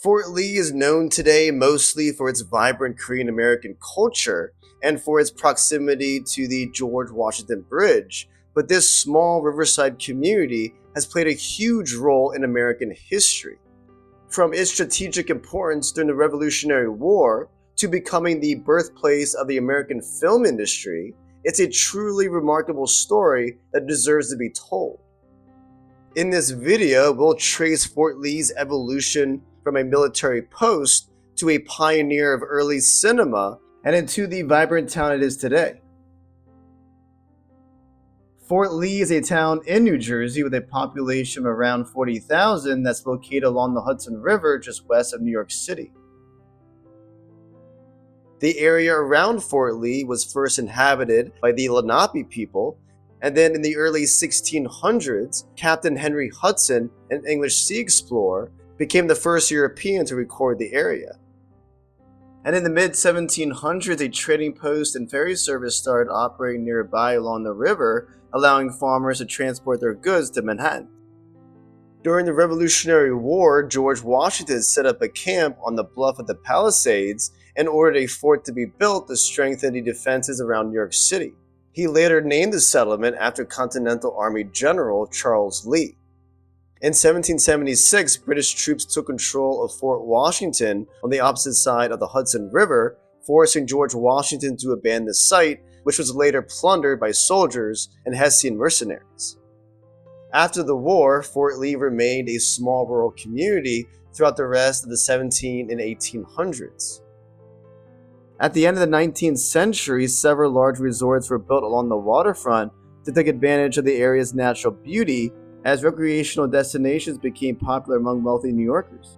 Fort Lee is known today mostly for its vibrant Korean American culture and for its proximity to the George Washington Bridge, but this small riverside community has played a huge role in American history. From its strategic importance during the Revolutionary War to becoming the birthplace of the American film industry, it's a truly remarkable story that deserves to be told. In this video, we'll trace Fort Lee's evolution from a military post to a pioneer of early cinema and into the vibrant town it is today. Fort Lee is a town in New Jersey with a population of around 40,000 that's located along the Hudson River just west of New York City. The area around Fort Lee was first inhabited by the Lenape people, and then in the early 1600s, Captain Henry Hudson, an English sea explorer, became the first European to record the area. And in the mid-1700s, a trading post and ferry service started operating nearby along the river, allowing farmers to transport their goods to Manhattan. During the Revolutionary War, George Washington set up a camp on the bluff of the Palisades and ordered a fort to be built to strengthen the defenses around New York City. He later named the settlement after Continental Army General Charles Lee. In 1776, British troops took control of Fort Washington on the opposite side of the Hudson River, forcing George Washington to abandon the site, which was later plundered by soldiers and Hessian mercenaries. After the war, Fort Lee remained a small rural community throughout the rest of the 1700s and 1800s. At the end of the 19th century, several large resorts were built along the waterfront to take advantage of the area's natural beauty as recreational destinations became popular among wealthy New Yorkers.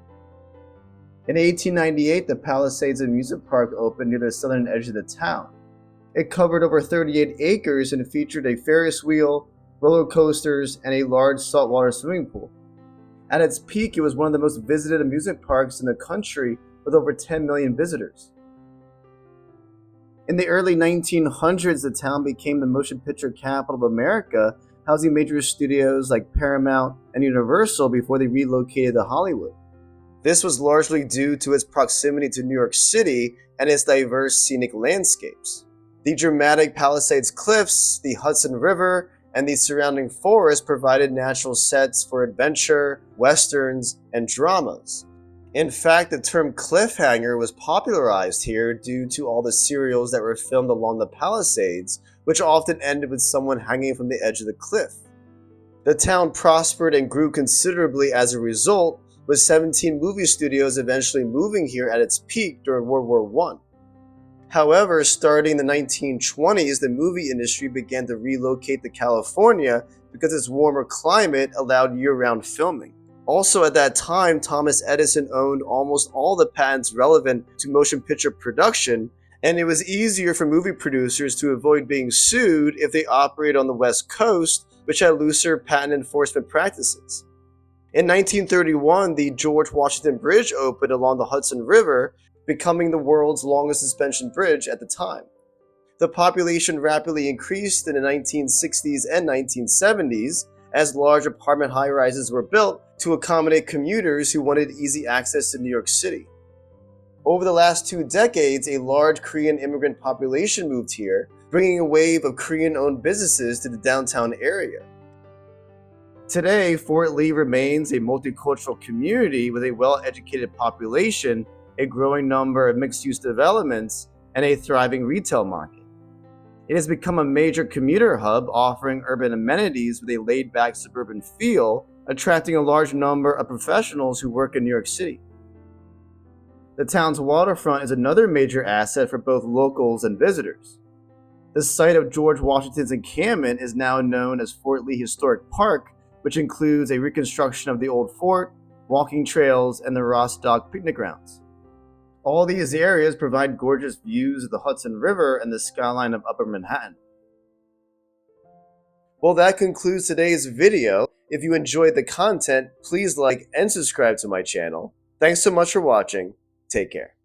In 1898, the Palisades Amusement Park opened near the southern edge of the town. It covered over 38 acres and featured a Ferris wheel, roller coasters, and a large saltwater swimming pool. At its peak, it was one of the most visited amusement parks in the country with over 10 million visitors. In the early 1900s, the town became the motion picture capital of America, housing major studios like Paramount and Universal before they relocated to Hollywood. This was largely due to its proximity to New York City and its diverse scenic landscapes. The dramatic Palisades cliffs, the Hudson River, and the surrounding forest provided natural sets for adventure, westerns, and dramas. In fact, the term cliffhanger was popularized here due to all the serials that were filmed along the Palisades, which often ended with someone hanging from the edge of the cliff. The town prospered and grew considerably as a result, with 17 movie studios eventually moving here at its peak during World War I. However, starting in the 1920s, the movie industry began to relocate to California because its warmer climate allowed year-round filming. Also at that time, Thomas Edison owned almost all the patents relevant to motion picture production, and it was easier for movie producers to avoid being sued if they operated on the West Coast, which had looser patent enforcement practices. In 1931, the George Washington Bridge opened along the Hudson River, becoming the world's longest suspension bridge at the time. The population rapidly increased in the 1960s and 1970s as large apartment high-rises were built to accommodate commuters who wanted easy access to New York City. Over the last 2 decades, a large Korean immigrant population moved here, bringing a wave of Korean-owned businesses to the downtown area. Today, Fort Lee remains a multicultural community with a well-educated population, a growing number of mixed-use developments, and a thriving retail market. It has become a major commuter hub, offering urban amenities with a laid-back suburban feel, attracting a large number of professionals who work in New York City. The town's waterfront is another major asset for both locals and visitors. The site of George Washington's encampment is now known as Fort Lee Historic Park, which includes a reconstruction of the old fort, walking trails, and the Ross Dock picnic grounds. All these areas provide gorgeous views of the Hudson River and the skyline of Upper Manhattan. Well, that concludes today's video. If you enjoyed the content, please like and subscribe to my channel. Thanks so much for watching. Take care.